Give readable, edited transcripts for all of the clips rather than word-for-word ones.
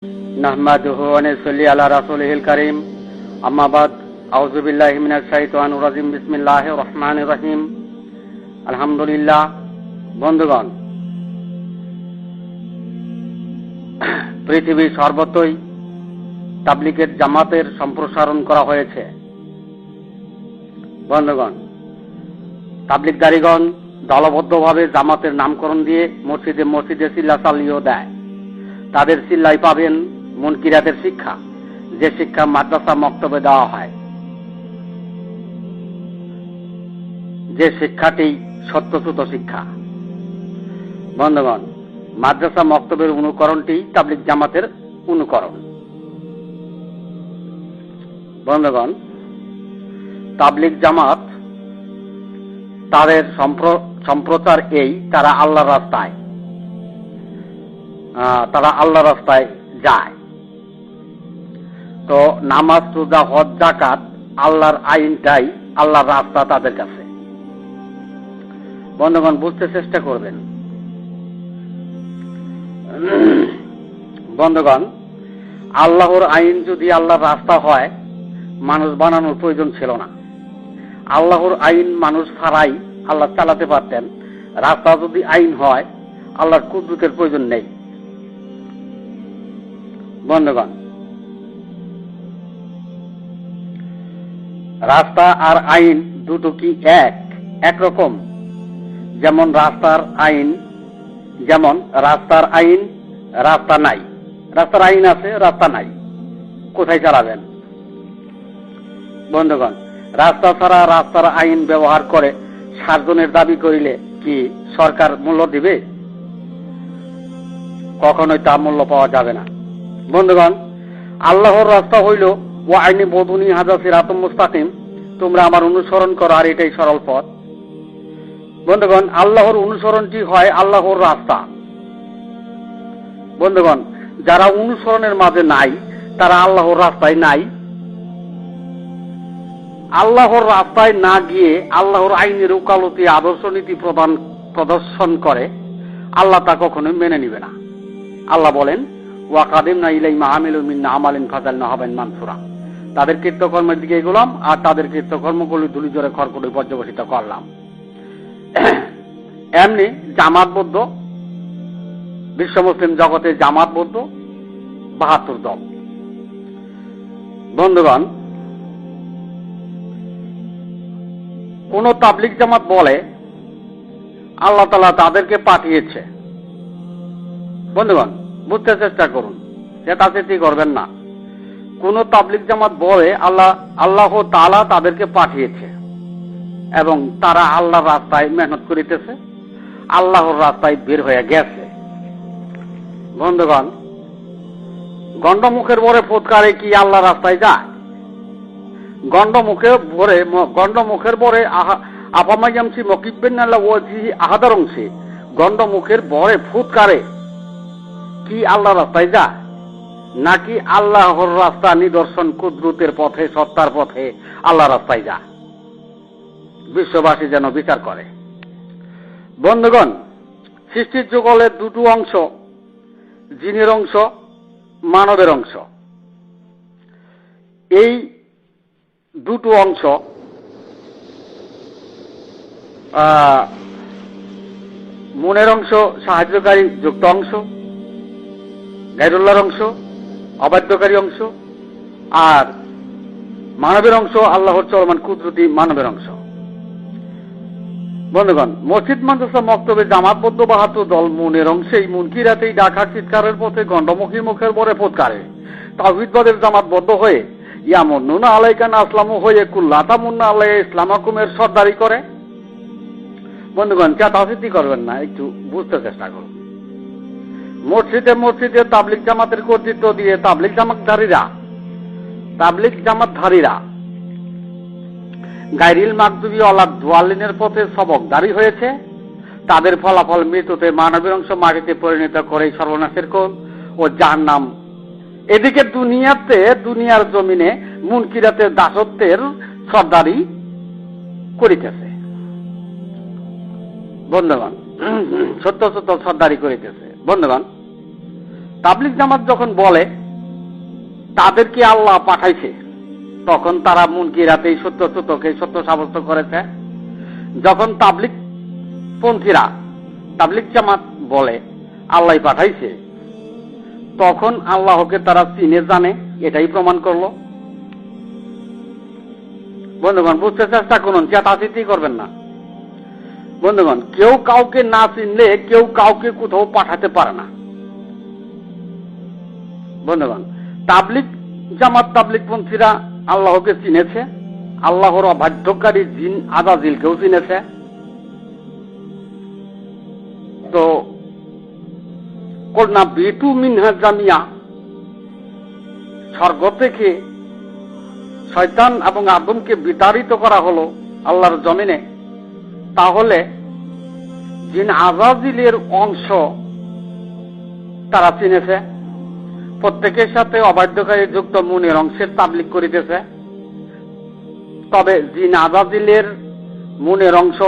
নাহমাদুহু ওয়া নুসাল্লি আলা রাসূলিহিল কারীম আম্মা বাদ আউযু বিল্লাহি মিনাশ শাইতানির রাজিম বিসমিল্লাহির রহমানির রহিম আলহামদুলিল্লাহ। বন্ধুগণ, পৃথিবীর সর্বত্রই তাবলীগের জামাতের সম্প্রসারণ করা হয়েছে। বন্ধুগণ, তাবলীগদারীগণ দলবদ্ধভাবে জামাতের নামকরণ দিয়ে মসজিদে মসজিদে চিল্লা চালিয়েও দেয়। তাদের চিল্লাই পাবেন মুনকিরাতের শিক্ষা, যে শিক্ষা মাদ্রাসা মক্তবে দেওয়া হয়, যে শিক্ষাটি সত্যচ্যুত শিক্ষা। বন্ধুগণ, মাদ্রাসা মক্তবের অনুকরণটি তাবলীগ জামাতের অনুকরণ। বন্ধুগণ, তাবলীগ জামাত তাদের সম্প্রচার এই, তারা আল্লাহর রাস্তায় যায়। তো নামাজ, রোজা, হজ, যাকাত, আল্লাহর আইনটাই আল্লাহর রাস্তা তাদের কাছে। বন্ধুগণ, বুঝতে চেষ্টা করবেন। বন্ধুগণ, আল্লাহর আইন যদি আল্লাহর রাস্তা হয়, মানুষ বানানোর প্রয়োজন ছিল না। আল্লাহর আইন মানুষ ছাড়াই আল্লাহ চালাতে পারতেন। রাস্তা যদি আইন হয়, আল্লাহর কুদরতের প্রয়োজন নেই। বন্ধুগণ, রাস্তা আর আইন দুটো কি একরকম? যেমন রাস্তার আইন রাস্তা নাই, রাস্তার আইন আছে, রাস্তা নাই, কোথায় চালাবেন? বন্ধুগণ, রাস্তা ছাড়া রাস্তার আইন ব্যবহার করে সার্জনের দাবি করিলে কি সরকার মূল্য দিবে? কখনোই তা মূল্য পাওয়া যাবে না। বন্ধুগণ, আল্লাহর রাস্তা হইল ও আইনি বদুনি হাজা সিরাতুম মুস্তাকিম, তোমরা আমার অনুসরণ করো আর এটাই সরল পথ। বন্ধুগণ, আল্লাহর অনুসরণটি হয় আল্লাহর রাস্তা। বন্ধুগণ, যারা অনুসরণের মাঝে নাই, তারা আল্লাহর রাস্তায় নাই। আল্লাহর রাস্তায় না গিয়ে আল্লাহর আইনের ওকালতি আদর্শ নীতি প্রদর্শন করে, আল্লাহ তা কখনোই মেনে নিবে না। আল্লাহ বলেন, ওয়াকাদিমনা ইলাইমা আমিলু মিন আমালিন ফাজালনা হাবান মানসুরা, তাদের কৃতকর্মের দিকে এগোলাম আর তাদের কৃতকর্মগুলি ধুলিঝড়ে খড়কুটো পর্যবসিত করলাম। এমনি জামাতবদ্ধ, বিশ্ব মুসলিম জগতে জামাতবদ্ধ ৭২ দল। বন্ধুগণ, কোন তাবলীগ জামাত বলে আল্লাহ তাআলা তাদেরকে পাঠিয়েছে। বন্ধুগণ, বুঝতে চেষ্টা করুন, চেতাচেতি করবেন না। কোন তাবলীগ জামাত বলে আল্লাহ তাআলা তাদেরকে পাঠিয়েছে এবং তারা আল্লাহর রাস্তায় মেহনত করিতেছে, আল্লাহর রাস্তায় বের হয়ে গেছে। বন্ধুগণ, গন্ডমুখের ভরে ফুৎকারে কি আল্লাহর রাস্তায় যায়? গন্ডমুখের ভরে আপামাইয়ামসি মকিবেন আল্লাহ ওয়াজিহি আহাদার অংশে গন্ডমুখের ভরে ফুৎকারে কি আল্লাহর রাস্তায় যায়? নাকি আল্লাহর রাস্তা নিদর্শন কুদরতের পথে, সত্তার পথে আল্লাহর রাস্তায় যায়? বিশ্ববাসী যেন বিচার করে। বন্ধুগণ, সৃষ্টির যুগলের দুটো অংশ, জিনের অংশ, মানবের অংশ। এই দুটো অংশ মনের অংশ সাহায্যকারী যুক্ত অংশ, গায়রুল্লাহর অংশ অবাধ্যকারী অংশ, আর মানবের অংশ আল্লাহর চলমান কুদরতি মানবের অংশ। বন্ধুগণ, মসজিদ মাদ্রাসা মক্তবে জামাতবদ্ধ ৭২ দল মনের অংশেই মুনকিরাতেই ডাকা চিৎকারের পথে গণ্ডমুখী মুখের পরে ফুৎকারে তাওহীদবাদের জামাতবদ্ধ হয়ে ইয়ামুন্নুনা আলাইকা নাসলামু হয়ে কুল্লাতামুন্না আলাইয়া ইসলামাকুমের সর্দারি করে। বন্ধুগণ, চেতাচেতি করবেন না, একটু বুঝতে চেষ্টা করুন। মসজিদে তাবলীগ জামাতের কর্তৃত্ব দিয়ে তাবলীগ জামাতধারীরা গায়রিল মাগদুবি ওয়ালাদ দুয়ালিনের পথে সবকদারি হয়েছে। তাদের ফলাফল মৃত্যুতে মানবের অংশ মাটিতে পরিণত করে সর্বনাশের কোল ও জাহান্নাম। এদিকে দুনিয়ার জমিনে মুনকিরাতের দাসত্বের সর্দারি করিতেছে। বন্ধুগণ, সত্য সর্দারি করিতেছে। বন্ধুগণ, তাবলিগ জামাত যখন বলে তাদেরকে আল্লাহ পাঠাইছে, তখন তারা মুনকিরাতেই সত্য সত্যকে সত্য সাব্যস্ত করেছে। যখন তাবলিগ পন্থীরা তাবলিগ জামাত বলে আল্লাহ পাঠাইছে, তখন আল্লাহকে তারা চিনে জানে, এটাই প্রমাণ করলো। বন্ধুগণ, বুঝতে চেষ্টা করুন, চেতাচিতি করবেন না। বন্ধুগণ, কেউ কাউকে না চিনলে কেউ কাউকে কোথাও পাঠাতে পারে না। বন্ধুগণ, তাবলিগ জামাত তাবলিগ পন্থীরা আল্লাহকে চিনেছে, আল্লাহর অবাধ্যকারী জিন আজাজিলকেও চিনেছে। তো কন্যা বিটু মিনহা জামিয়া, স্বর্গ থেকে শয়তান এবং আদমকে বিতাড়িত করা হলো আল্লাহর জমিনে, তাহলে জিন আজাজিলের অংশ তারা চিনেছে, প্রত্যেকের সাথে অবাধ্যকারী যুক্ত মুনের অংশের তাবলিগ করিতেছে। তবে জিন আজাজিলের মুনের অংশ,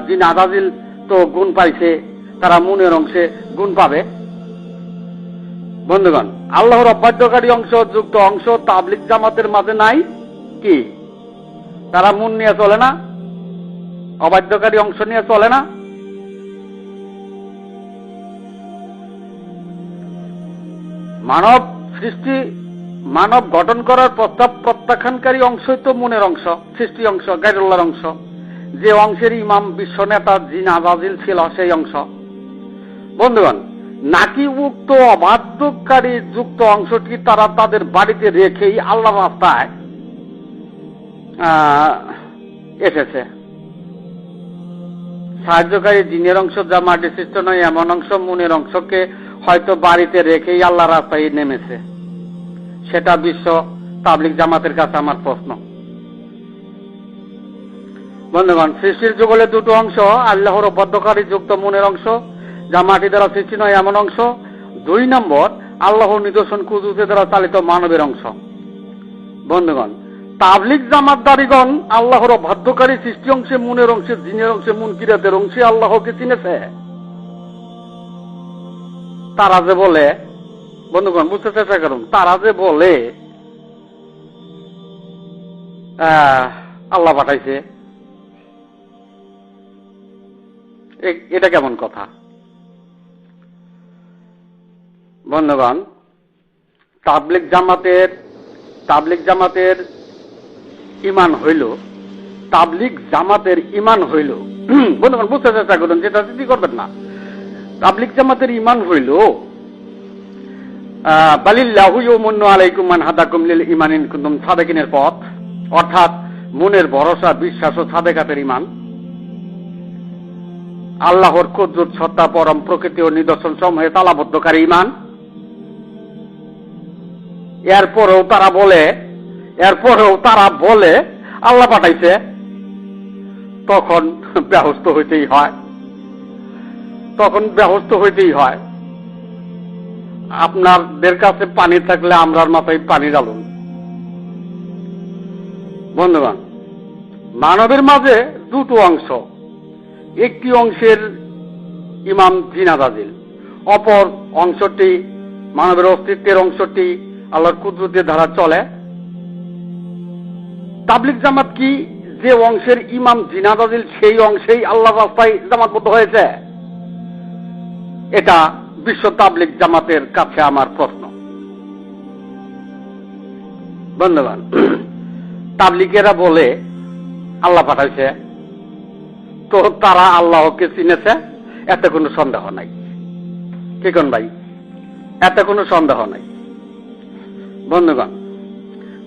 জিন আজাজিল তো গুণ পাইছে, তারা মুনের অংশে গুণ পাবে। বন্ধুগণ, আল্লাহর অবাধ্যকারী অংশ যুক্ত অংশ তাবলিগ জামাতের মাঝে নাই কি? তারা মুন নিয়ে চলে না, অবাধ্যকারী অংশ নিয়ে চলে না। মানব সৃষ্টি, মানব গঠন করার প্রস্তাব প্রত্যাখ্যানকারী অংশই তো মনের অংশ, সৃষ্টি অংশ, গায়রুল্লাহর অংশ। যে অংশের ইমাম বিশ্ব নেতা জিন আজাজিল ছিল সেই অংশ। বন্ধুগণ, নাকি উক্ত অবাধ্যকারী যুক্ত অংশটি তারা তাদের বাড়িতে রেখেই আল্লাহর রাস্তায় এসেছে। সাহায্যকারী জিনের অংশ যা মাটি সৃষ্ট নয় এমন অংশ মুনের অংশকে হয়তো বাড়িতে রেখেই আল্লাহ রাস্তায় নেমেছে। সেটা বিশ্ব তাবলিগ জামাতের কাছে আমার প্রশ্ন। বন্ধুগণ, সৃষ্টির যুগলে দুটো অংশ, আল্লাহর অবাধ্যকারী যুক্ত মুনের অংশ যা মাটি দ্বারা সৃষ্টি নয় এমন অংশ। 2 নম্বর, আল্লাহর নিদর্শন কুদরতের দ্বারা চালিত মানবের অংশ। বন্ধুগণ, তাবলিগ জামাতদারিগণ আল্লাহর অবাধ্যকারী সৃষ্টি অংশে মুনের অংশে জিনের অংশে মুনকিরাতের অংশে আল্লাহকে চিনেছে। তারা যে বলে, বন্ধুগণ বুঝতে চেষ্টা করুন, তারা যে বলে আল্লাহ পাঠাইছে, এটা কেমন কথা? বন্ধুগণ, তাবলিগ জামাতের ইমান হইল, তাবলিগ জামাতের ইমান হইল, বন্ধুগণ বুঝতে চেষ্টা করুন, যেটা চিন্তা করবেন না। তাবলিগ জামাতের ইমান হইল বালিল্লাহু ইয়ামুন্নু আলাইকুম মান হাদাকুম লিল ঈমানি ইন কুনতুম সাদিকিনের পথ, অর্থাৎ মনের ভরসা, বিশ্বাস ও সাদেকাতের ইমান। আল্লাহর কুদরত, সত্তা, পরম প্রকৃতি ও নিদর্শন সমূহে তালাবদ্ধকারী ইমান। এরপরেও তারা বলে আল্লাহ পাঠাইছে, তখন ব্যস্ত হইতেই হয়। আপনাদের কাছে পানি থাকলে আমরার মাথায় পানি ঢালুন। বন্ধুগণ, মানবের মাঝে দুটো অংশ, একটি অংশের ইমাম জিন আজাজিল, অপর অংশটি মানবের অস্তিত্বের অংশটি আল্লাহর কুদরতের ধারা চলে। তাবলিগ জামাত কি যে অংশের ইমাম জিন আজাজিল সেই অংশেই আল্লাহর রাস্তায় জামাতবদ্ধ হয়েছে? এটা বিশ্ব তাবলিগ জামাতের কাছে আমার প্রশ্ন। বন্ধুগণ, তাবলিগেরা বলে আল্লাহ পাঠাইছে, তো তারা আল্লাহকে চিনেছে, এতে কোনো সন্দেহ নাই। কি কোন ভাই? এতে কোনো সন্দেহ নাই। বন্ধুগণ,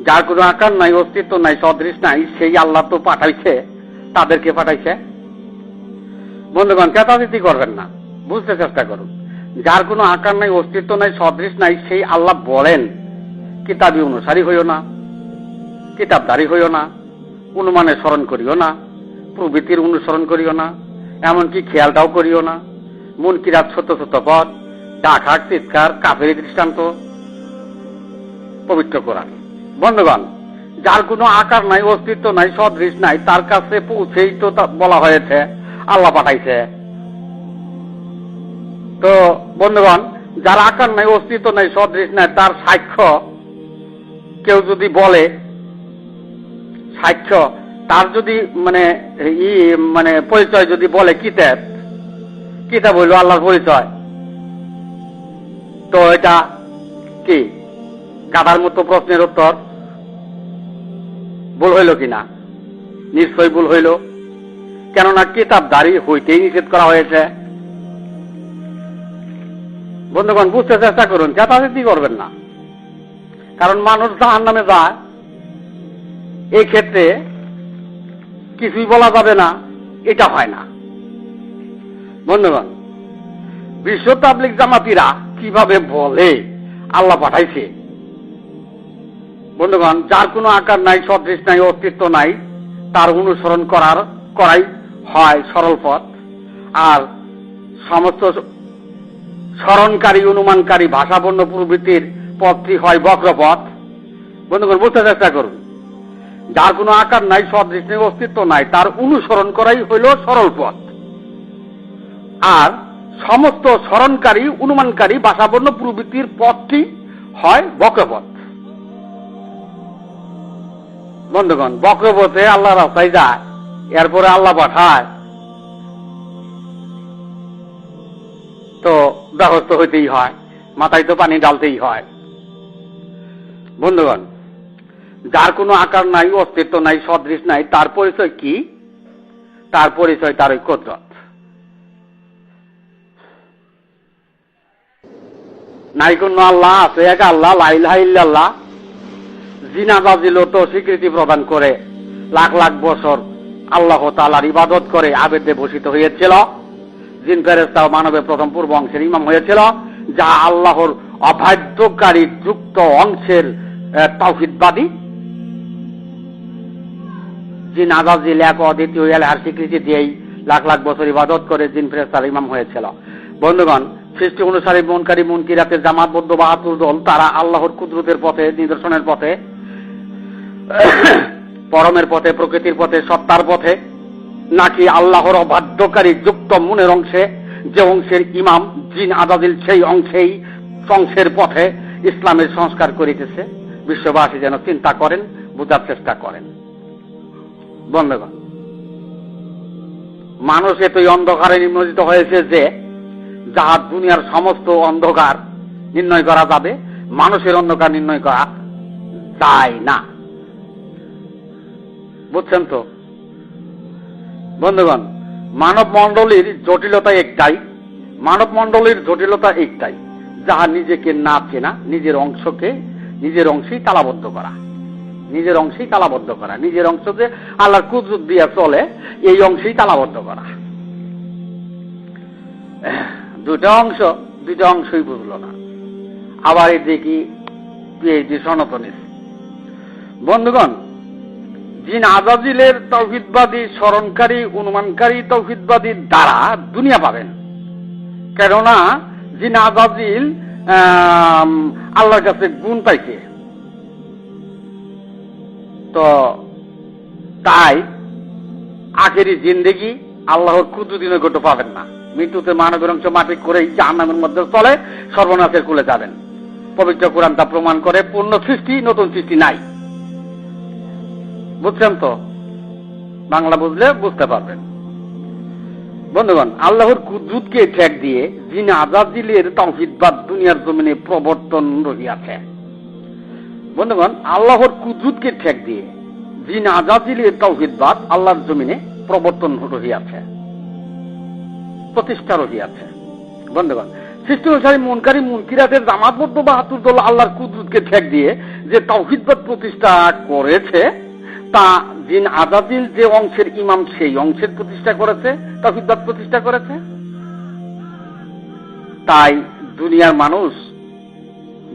যার কোনো আকার নাই, অস্তিত্ব নাই, সদৃশ নাই, সেই আল্লাহ তো পাঠাইছে, তাদেরকে পাঠাইছে। বন্ধুগণ, চেতাচিতি করবেন না, বুঝতে চেষ্টা করুন। যার কোনো আকার নাই, অস্তিত্ব নাই, সদৃশ নাই, সেই আল্লাহ বলেন কিতাবী অনুসারী হইও না, কিতাবদারি হইও না, অনুমানে স্মরণ করিও না, প্রবৃত্তির অনুসরণ করিও না, এমনকি খেয়ালটাও করিও না। মুনকিরাত, ছোট ছোট পদ, ডাকহাক, চিৎকার, কাফেরি দৃষ্টান্ত, পবিত্র কোরআন। বন্ধুগণ, যার কোনো আকার নাই, অস্তিত্ব নাই, সদৃশ নাই, তার কাছে পৌঁছেই তো বলা হয়েছে আল্লাহ পাঠাইছে। তো বন্ধুগণ, যার আকার নাই, অস্তিত্ব নাই, সদৃশ নাই, তার সাক্ষ্য কেউ যদি বলে, সাক্ষ্য তার যদি মানে পরিচয় যদি বলে কিতাব হইল আল্লাহর পরিচয়, তো এটা কি গাধার মতো প্রশ্নের উত্তর? ভুল হইল কিনা? নিশ্চয়ই ভুল হইল, কেননা কিতাবধারী হইতেই নিষেধ করা হয়েছে। বন্ধুগণ, বুঝতে চেষ্টা করুন, চেতাচেতি করবেন না, কারণ মানুষ জাহান্নামে যায়, এই ক্ষেত্রে কিছুই বলা যাবে না, এটা হয় না। বন্ধুগণ, বিশ্ব তাবলীগ জামাতিরা কিভাবে বলে আল্লাহ পাঠাইছে? বন্ধুগণ, যার কোনো আকার নাই, সদৃশ নাই, অস্তিত্ব নাই, তার অনুসরণ করাই হয় সরল পথ, আর সমস্ত স্মরণকারী, অনুমানকারী, ভাষাবর্ণ প্রভৃতির পথটি হয় বক্রপথ। বন্ধুগণ, বুঝতে চেষ্টা করুন, যার কোনো আকার নাই, সদৃশ নেই, অস্তিত্ব নাই, তার অনুসরণ করাই হইল সরল পথ, আর সমস্ত স্মরণকারী, অনুমানকারী, ভাষাবর্ণ প্রভৃতির পথটি হয় বক্রপথ। বন্ধুগণ, বক্রপথে আল্লাহ রাস্তায় যায়, এরপরে আল্লাহ পাঠায়, তো ব্যবস্থা হইতেই হয়, মাথায় তো পানি ডালতেই হয়। বন্ধুগণ, যার কোনো আকার নাই, অস্তিত্ব নাই, সদৃশ নাই, তার পরিচয় কি? তার পরিচয় তার ওই কুদরত। নাই কোন আল্লাহ, আছে এক আল্লাহ, লা ইলাহা ইল্লাল্লাহ। জিনাবাজিল তো স্বীকৃতি প্রদান করে লাখ লাখ বছর আল্লাহ তাআলার ইবাদত করে আবেদে ভূষিত হয়েছিল। জিন ফেরেশতা ও মানবের প্রথম পূর্ব অংশের ইমাম হয়েছিল, যা আল্লাহর অবাধ্যকারী যুক্ত অংশের তাওহীদবাদী। জিন আজাজিল এক অদ্বিতীয় ইলাহার স্বীকৃতি দিয়েই লাখ লাখ বছর ইবাদত করে জিন ফেরেশতার ইমাম হয়েছিল। বন্ধুগণ, সৃষ্টি অনুসারী মুনকারী মুনকিরাতের জামাতবদ্ধ ৭২ দল, তারা আল্লাহর কুদরতের পথে, নিদর্শনের পথে, পরমের পথে, প্রকৃতির পথে, সত্তার পথে, নাকি আল্লাহর অবাধ্যকারী যুক্ত মনের অংশে, যে অংশের ইমাম জিন আজাজিল সেই অংশের পথে ইসলামের সংস্কার করিতেছে? বিশ্ববাসী যেন চিন্তা করেন, বোঝার চেষ্টা করেন। বন্ধুগণ, মানুষ এতই অন্ধকারে নিমজ্জিত হয়েছে যে যাহা দুনিয়ার সমস্ত অন্ধকার নির্ণয় করা যাবে, মানুষের অন্ধকার নির্ণয় করা যায় না। বুঝছেন তো? বন্ধুগণ, মানব মণ্ডলীর জটিলতা একটাই, যাহা নিজেকে না চেনা, নিজের অংশেই তালাবদ্ধ করা, নিজের অংশ যে আল্লাহর কুদরত দিয়া চলে, এই অংশেই তালাবদ্ধ করা। দুইটা অংশই বুঝলো না, আবার এদিকে পিএইচডি সনাতনীর। বন্ধুগণ, জিন আজাজিলের তাওহীদবাদী, স্মরণকারী, অনুমানকারী তাওহীদবাদীর দ্বারা দুনিয়া পাবেন, কেননা জিন আজাজিল আল্লাহর কাছে গুণ পাইছে, তো তাই আখেরি জিন্দেগি আল্লাহর কুদরতি নৈকট্য পাবেন না। মৃত্যুতে মানবের অংশ মাটি করেই জাহান্নামের মধ্যে চলে, সর্বনাশের কুলে যাবেন। পবিত্র কোরআন তা প্রমাণ করে, পূর্ণ সৃষ্টি, নতুন সৃষ্টি নাই। বুঝছেন তো? বাংলা বুঝলে বুঝতে পারবেন। বন্ধুগণ, আল্লাহর কুদরতকে ঠেক দিয়ে জিন আজাজিলের তাওহীদবাদ দুনিয়ার জমিনে প্রবর্তন রহিয়াছে। বন্ধুগণ, আল্লাহর কুদরতকে ঠেক দিয়ে জিন আজাজিলের তাওহীদবাদ আল্লাহর জমিনে প্রবর্তন রহিয়াছে, প্রতিষ্ঠা রহিয়াছে। বন্ধুগণ, সৃষ্টি অনুসারী মুনকারী মুনকিরাতের জামাতবদ্ধ ৭২ দল আল্লাহর কুদরতকে ঠেক দিয়ে যে তাওহীদবাদ প্রতিষ্ঠা করেছে, তা জিন আজাজিল যে অংশের ইমাম সেই অংশের প্রতিষ্ঠা করেছে, তাওহীদবাদ প্রতিষ্ঠা করেছে। তাই দুনিয়ার মানুষ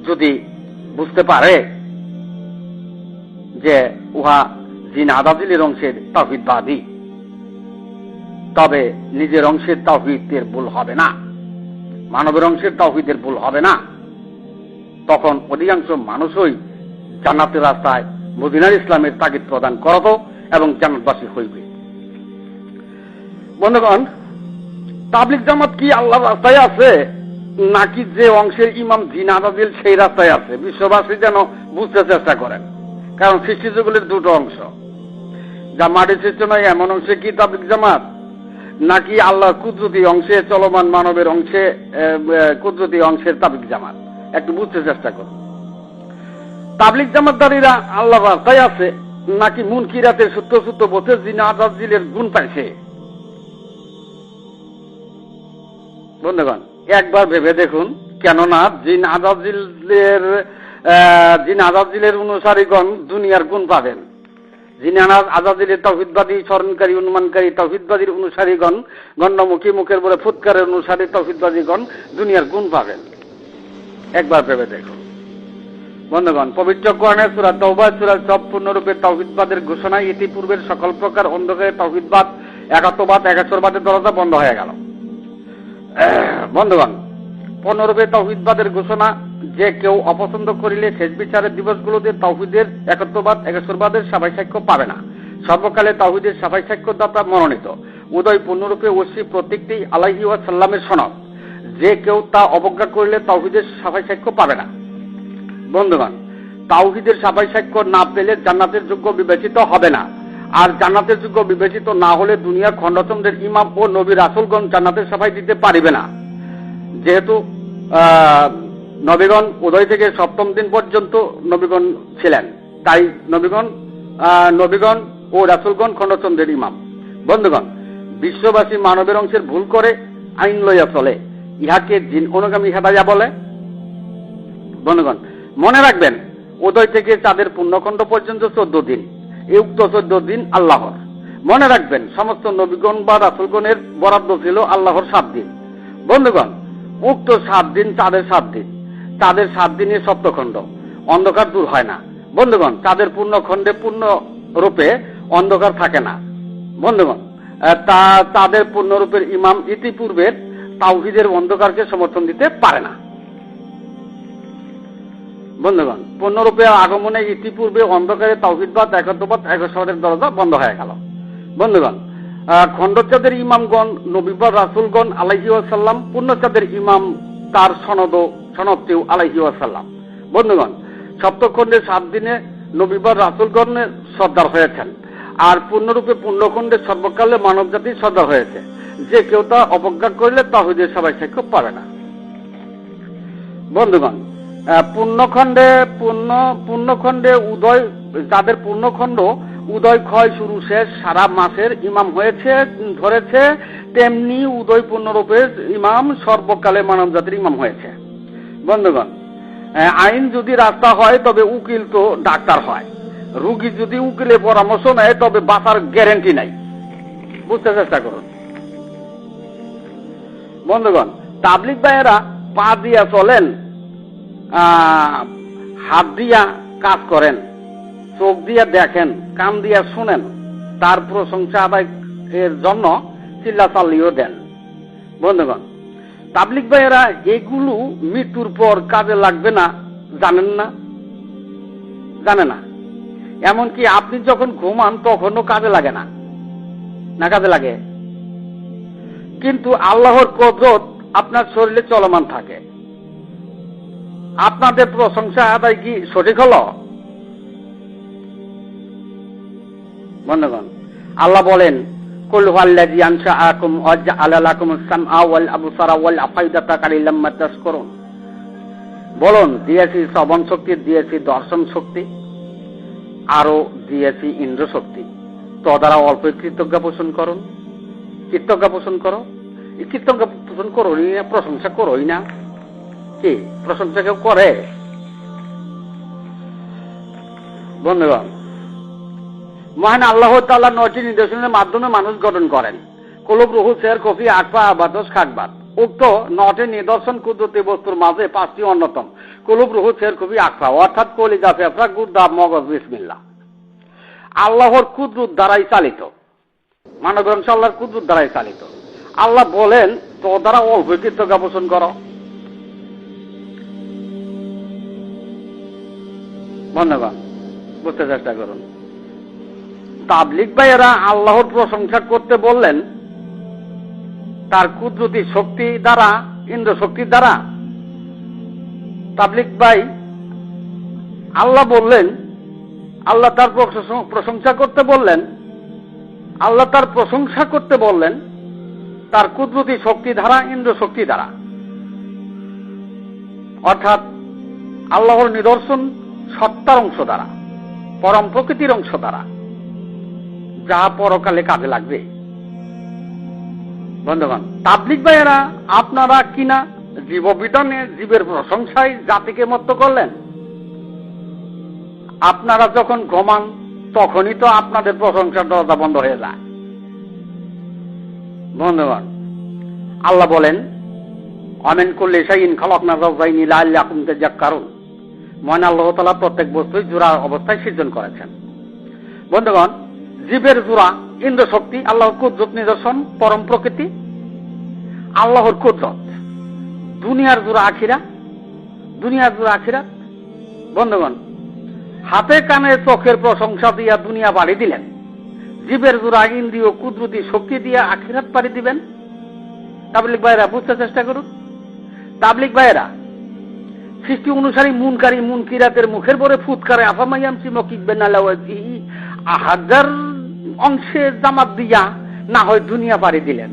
যদি বুঝতে পারে যে উহা জিন আজাজিলের অংশের তাওহীদবাদী, তবে নিজের অংশের তাওহীদের ভুল হবে না, মানবের অংশের তাওহীদের ভুল হবে না। তখন অধিকাংশ মানুষই জান্নাতের রাস্তায় মদিনার ইসলামের তাগিদ প্রদান করত এবং জান্নাতবাসী হইবে। বন্ধুগণ, তাবলীগ জামাত কি আল্লাহর রাস্তায় আছে নাকি যে অংশের ইমাম জিন আজাজিল সেই রাস্তায় আছে, বিশ্ববাসী যেন বুঝতে চেষ্টা করেন। কারণ সৃষ্টি যুগলের দুটো অংশ, যা মাটি সৃষ্টি নয় এমন অংশে কি তাবলিগ জামাত, নাকি আল্লাহ কুদরতি অংশে চলমান মানবের অংশে কুদরতি অংশের তাবলিগ জামাত, একটু বুঝতে চেষ্টা করুন। তাবলিগ জামাতদারীরা আল্লাহ রাস্তায় আছে, নাকি মুনকিরাতের সূত্র সূত্র বলতে জিন আজাজিলের গুণ পাইছে? বন্ধুগণ, একবার ভেবে দেখুন, কেননা জিন আজাজিলের অনুসারীগণ দুনিয়ার গুণ পাবেন। জিন আজাজিলের তাওহীদবাদী স্মরণকারী অনুমানকারী তাওহীদবাদীর অনুসারীগণ, গণ্ডমুখী মুখের বলে ফুৎকারের অনুসারী তাওহীদবাদীগণ দুনিয়ার গুণ পাবেন। একবার ভেবে দেখুন বন্ধুগণ, পবিত্র কোরআনে সূরা তাওবা সূরা সম্পূর্ণরূপে তাওহীদবাদের ঘোষণা। ইতিপূর্বের সকল প্রকার অন্ধকারে তাওহীদবাদ, একাত্মবাদ, একেশ্বরবাদের দরজা বন্ধ হয়ে গেল। বন্ধুগণ, পূর্ণরূপে তাওহীদবাদের ঘোষণা। যে কেউ অপছন্দ করিলে শেষ বিচারের দিবসগুলোতে তাওহীদের, একত্ববাদ, একেশ্বরবাদের সাফাই সাক্ষ্য পাবে না। সর্বকালে তাওহীদের সাফাই সাক্ষ্যদাতা মনোনীত উদয় পূর্ণরূপে অবশ্যই প্রত্যেকটি আলাইহি ওয়াসাল্লামের সনদ। যে কেউ তা অবজ্ঞা করিলে তাওহীদের সাফাই সাক্ষ্য পাবে না। বন্ধুগণ, তাওহীদের সাফাই সাক্ষ্য না পেলে জান্নাতের যোগ্য বিবেচিত হবে না। আর জান্নাতের যোগ্য বিবেচিত না হলে দুনিয়ার খণ্ডচন্দ্রের ইমাম ও নবী রাসূলগণ জান্নাতের সাফাই দিতে পারিবে না। যেহেতু নবীগণ উদয় থেকে সপ্তম দিন পর্যন্ত নবীগণ ছিলেন, তাই নবীগণ ও রাসূলগণ খণ্ডচন্দ্রের ইমাম। বন্ধুগণ, বিশ্ববাসী মানবের অংশের ভুল করে আইন লইয়া চলে, ইহাকে জিন অনুগামী হেদায়া বলে। বন্ধুগণ, মনে রাখবেন, উদয় থেকে চাঁদের পূর্ণখণ্ড পর্যন্ত 14 দিন। এই উক্ত 14 দিন আল্লাহর। মনে রাখবেন, সমস্ত নবীগণ বা রাসূলগণের বরাদ্দ ছিল আল্লাহর 7 দিন। বন্ধুগণ, উক্ত 7 দিন চাঁদের 7 দিন। চাঁদের 7 দিনে সপ্তখণ্ড, অন্ধকার দূর হয় না। বন্ধুগণ, চাঁদের পূর্ণখণ্ডে পূর্ণ রূপে অন্ধকার থাকে না। বন্ধুগণ, চাঁদের পূর্ণরূপের ইমাম ইতিপূর্বের তাওহীদের অন্ধকারকে সমর্থন দিতে পারে না। বন্ধুগণ, পূর্ণরূপে আগমনে ইতিপূর্বে অন্ধকারে তাওহীদবাদ, একত্ববাদ, একেশ্বরের দরজা বন্ধ হয়ে গেল। বন্ধুগণ, খণ্ডচাঁদের ইমামগণ নবী বা রাসূলগণ আলাইহি ওয়াসাল্লাম, পূর্ণচাঁদের ইমাম তার সনদটিও আলাইহি ওয়াসাল্লাম। বন্ধুগণ, সপ্তখণ্ডে 7 দিনে নবী বা রাসূলগণের সর্দার হয়েছেন, আর পূর্ণরূপে পূর্ণখণ্ডে সর্বকালে মানব জাতির সর্দার হয়েছে। যে কেউ তা অবজ্ঞা করলে তাওহীদের সবাই সাক্ষ্য পাবে না। বন্ধুগণ, পূর্ণখণ্ডে উদয়, যাদের পূর্ণখণ্ড উদয় ক্ষয় শুরু শেষ সারা মাসের ইমাম ধরেছে, তেমনি উদয় পূর্ণরূপের ইমাম সর্বকালে মানব জাতির ইমাম হয়েছে। বন্ধুগণ, আইন যদি রাস্তা হয় তবে উকিল তো ডাক্তার হয়। রুগী যদি উকিলের পরামর্শ নেয় তবে বাঁচার গ্যারান্টি নাই। বুঝতে চেষ্টা করুন। বন্ধুগণ, তাবলিগ ভাইয়েরা পা দিয়া চলেন, হাত দিয়া কাজ করেন, চোখ দিয়া দেখেন, কান দিয়া শুনেন, তার প্রশংসা আদায়ের জন্য চিল্লাচাল্লিও দেন। বন্ধুগণ, তাবলিগ ভাইয়েরা এগুলো মৃত্যুর পর কাজে লাগবে না জানেন না, জানে না। এমনকি আপনি যখন ঘুমান তখনও কাজে লাগে না, না কাজে লাগে, কিন্তু আল্লাহর কুদরত আপনার শরীরে চলমান থাকে। আপনাদের প্রশংসা আদায় কি সঠিক হলো? বন্ধুগণ, আল্লাহ বলেন, কুল হুয়াল্লাযী আনশাআকুম ওয়া জাআলা লাকুমুস সামআ ওয়াল আবসারা ওয়াল আফইদাতা কালিলাম মা তাশকুরুন। বলুন, দিয়েছি শ্রবণ শক্তি, দিয়েছি দর্শন শক্তি, আরো দিয়েছি ইন্দ্র শক্তি, তো দ্বারা অল্প কৃতজ্ঞ পোষণ করুন। কৃতজ্ঞ পোষণ করো, কৃতজ্ঞ পোষণ করোই না, প্রশংসা করোই না। কি প্রশংসা কেউ করে? বন্ধুগণ, মহান আল্লাহ তাআলা 9টি নিদর্শনের মাধ্যমে মানুষ গঠন করেন। কলব, রুহ, চের, কফি, আকফা, আবাদস, খাকবাদ। উক্ত 9টি নিদর্শন কুদরতি বস্তুর মাঝে 5টি অন্যতম। কলব, রুহ, চের, কফি, আকফা অর্থাৎ কলিজা, ফেফড়া, গুর্দা, মগজ, বিসমিল্লাহ আল্লাহর কুদরত দ্বারাই চালিত। মানব বংশ আল্লাহর কুদরত দ্বারাই চালিত। আল্লাহ বলেন, তো দ্বারা অল্প কৃতজ্ঞ পোষণ করো। বন্ধুগণ, বুঝতে চেষ্টা করুন। তাবলিগ ভাইয়েরা আল্লাহর প্রশংসা করতে বললেন, তার কুদরতি শক্তি দ্বারা ইন্দ্র শক্তির দ্বারা? তাবলিগ ভাই, আল্লাহ বললেন, আল্লাহ তার প্রশংসা করতে বললেন, আল্লাহ তার প্রশংসা করতে বললেন তার কুদরতি শক্তি দ্বারা, ইন্দ্র শক্তি দ্বারা। অর্থাৎ আল্লাহর নিদর্শন সত্তার অংশ দ্বারা, পরম প্রকৃতির অংশ দ্বারা, যা পরকালে কাজে লাগবে। বন্ধুগণ, তাবলিগ ভাইয়েরা, আপনারা কিনা জীববিধানে জীবের প্রশংসায় জাতিকে মত্ত করলেন। আপনারা যখন ঘুমান তখনই তো আপনাদের প্রশংসার দরজা বন্ধ হয়ে যায়। বন্ধুগণ, আল্লাহ বলেন, আমিন কুল্লি শাইইন খালাকনা যাওজাইনি লাআল্লাকুম তাযাক্কারুন। মহান আল্লাহ তাআলা প্রত্যেক বস্তুই জোড়া অবস্থায় সৃজন করেছেন। বন্ধুগণ, জীবের জোড়া ইন্দ্র শক্তি, আল্লাহর কুদরত নিদর্শন, পরম প্রকৃতি, আল্লাহর কুদরত। দুনিয়ার জোড়া আখিরা, দুনিয়ার জোড়া আখিরা। বন্ধুগণ, হাতে কানে চোখের প্রশংসা দিয়া দুনিয়া বাড়ি দিলেন, জীবের জোড়া ইন্দ্রিয় কুদরতি শক্তি দিয়ে আখিরাত পাড়ি দিবেন। তাবলিগ ভাইয়েরা, বুঝতে চেষ্টা করুন। তাবলিগ ভাইয়েরা, সৃষ্টি অনুসারী মুনকারী মুনকিরাতের মুখের পরে ফুৎকারে আফামাইয়ামসি মকিবেন আলাওয়াজিহি আহাজার অংশে জামাত দিয়া না হয় দুনিয়া পাড়ি দিলেন,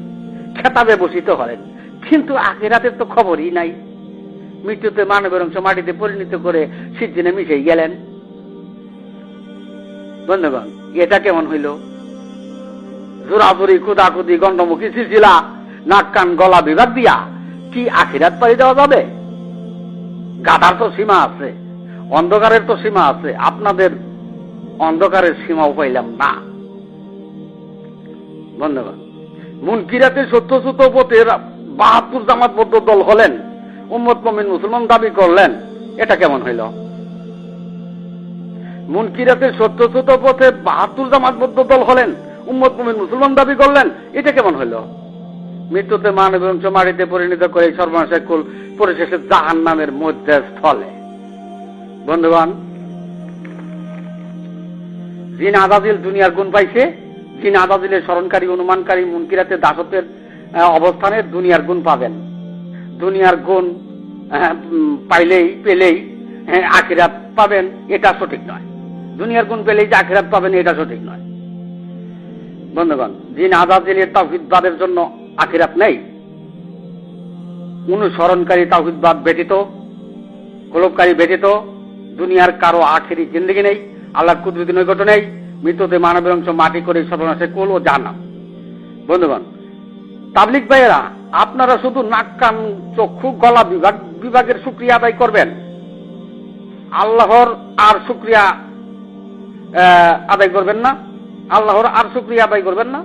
খেতাবে বসিত হলেন, কিন্তু আখিরাতের তো খবরই নাই। মৃত্যুতে মানবের অংশ মাটিতে পরিণত করে সিজ্জিনে মিশে গেলেন। বন্ধুগণ, এটা কেমন হইল? জোরাজুরি কুদাকুদি গন্ডমুখী সিলসিলা নাক কান গলা বিভাগ দিয়া কি আখিরাত পাড়ি দেওয়া যাবে? গাধার তো সীমা আছে, অন্ধকারের তো সীমা আছে। আপনাদের অন্ধকারের সীমাও পাইলাম না। বন্ধুগণ, মুনকিরাতে সত্যসূত পথের ৭২ জামাতবদ্ধ দল হলেন, উম্মত মুমিন মুসলমান দাবি করলেন, এটা কেমন হইল? মুনকিরাতে সত্যসূত পথে ৭২ জামাতবদ্ধ দল হলেন, উম্মত মুমিন মুসলমান দাবি করলেন, এটা কেমন হইল? মৃত্যুতে মানবের অংশ মাটিতে পরিণত করে সর্বনাশের কুল পরিশেষে জাহান্নামের মধ্যে স্থলে। বন্ধুগণ, জিন আজাজিল দুনিয়ার গুণ পাইছে, জিন আজাজিলের স্মরণকারী অনুমানকারী মুনকিরাতে দাসত্বের অবস্থানে দুনিয়ার গুণ পাবেন। দুনিয়ার গুণ পেলেই আখিরাত পাবেন, এটা সঠিক নয়। দুনিয়ার গুণ পেলেই যে আখিরাত পাবেন, এটা সঠিক নয়। বন্ধুগণ, জিন আজাজিলের তাওহীদবাদের জন্য আখিরাত নেই। অনুসরণকারী তাওহীদবাদ ব্যতীত, গোলককারী ব্যতীত দুনিয়ার কারো আখেরি জিন্দেগি নেই, আল্লাহর কুদরতি নৈকট্য নেই। মৃত্যুতে মানবের অংশ মাটি করে সর্বনাশের কুল ও জাহান্নাম। বন্ধুগণ, তাবলিগ ভাইয়েরা, আপনারা শুধু নাক কান চক্ষু গলা বিভাগের শুকরিয়া আদায় করবেন, আল্লাহর আর শুকরিয়া আদায় করবেন না। আল্লাহর আর শুকরিয়া আদায় করবেন না।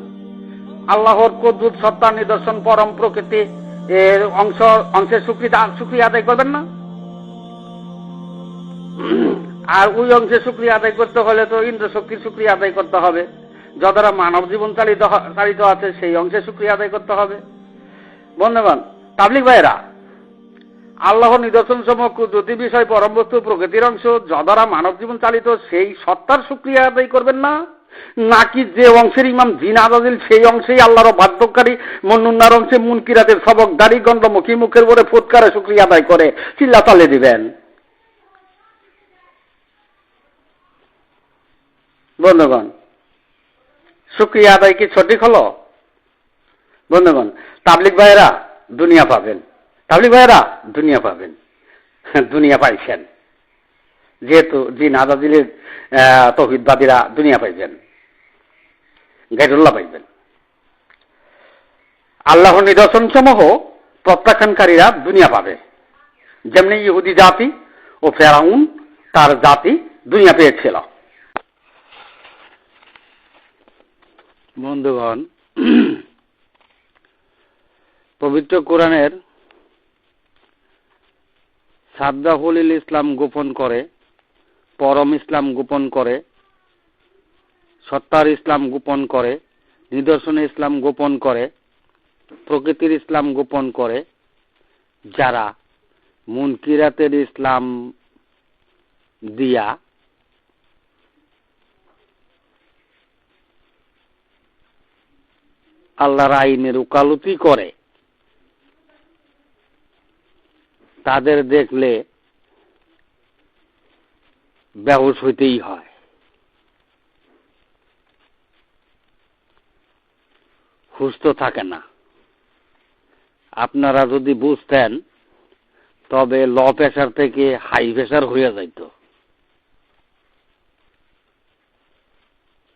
আল্লাহর কুদরত সত্তা নিদর্শন পরম প্রকৃতি এর অংশের শুকরিয়া আদায় করবেন না। আর ওই অংশের শুকরিয়া আদায় করতে হলে তো ইন্দ্র শক্তির শুকরিয়া আদায় করতে হবে। যারা মানব জীবন চালিত আছে সেই অংশের শুকরিয়া আদায় করতে হবে। বন্ধুগণ, তাবলিগ ভাইয়েরা, আল্লাহর নিদর্শন সমূহ কুদরতি বিষয় পরম বস্তু প্রকৃতির অংশ যারা মানব জীবন চালিত সেই সত্তার শুকরিয়া আদায় করবেন না, নাকি যে অংশের ইমাম জিন আজাজিল সেই অংশেই আল্লাহর বাধ্যকারী মন্নুন্নার অংশে মুনকিরাতের সবকদারি গন্ডমুখী মুখের পরে ফুৎকারে শুকরিয়া আদায় করে চিল্লা তালে দিবেন? বন্ধুগণ, শুকরিয়া আদায় কি সঠিক হলো? বন্ধুগণ, তাবলিগ ভাইয়েরা দুনিয়া পাবেন, তাবলিগ ভাইয়েরা দুনিয়া পাবেন, দুনিয়া পাইছেন। যেহেতু জিন আজাজিলের তাওহীদবাদীরা দুনিয়া পাইবেন, গায়রুল্লাহ পাইবেন। আল্লাহর নিদর্শন সমূহ প্রত্যাখ্যানকারীরা দুনিয়া পাবে, যেমনি ইহুদি জাতি ও ফেরাউন তার জাতি দুনিয়া পেয়েছিল। বন্ধুগণ, পবিত্র কোরআনের সাদ্দাহুল ইসলাম গোপন করে, পরম ইসলাম গোপন করে, সত্তার ইসলাম গোপন করে, নিদর্শনের ইসলাম গোপন করে, প্রকৃতির ইসলাম গোপন করে, যারা মুনকিরাতের ইসলাম দিয়া আল্লাহর আইনের উকালতি করে, তাদের দেখলে বেহুশ হইতেই হয়। সুস্থ থাকে না। আপনারা যদি বুঝতেন তবে লো প্রেসার থেকে হাই প্রেসার হয়ে যাইত।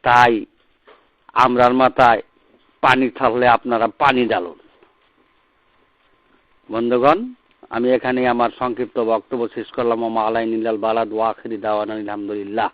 তাই আমরার মাথায় পানি থাকলে আপনারা পানি ঢালুন। বন্ধুগণ, আমি এখানে আমার সংক্ষিপ্ত বক্তব্য শেষ করলাম। ওয়া আলাইহিল বালাদ ওয়া আখিরি দাওয়ানা আলহামদুলিল্লাহ।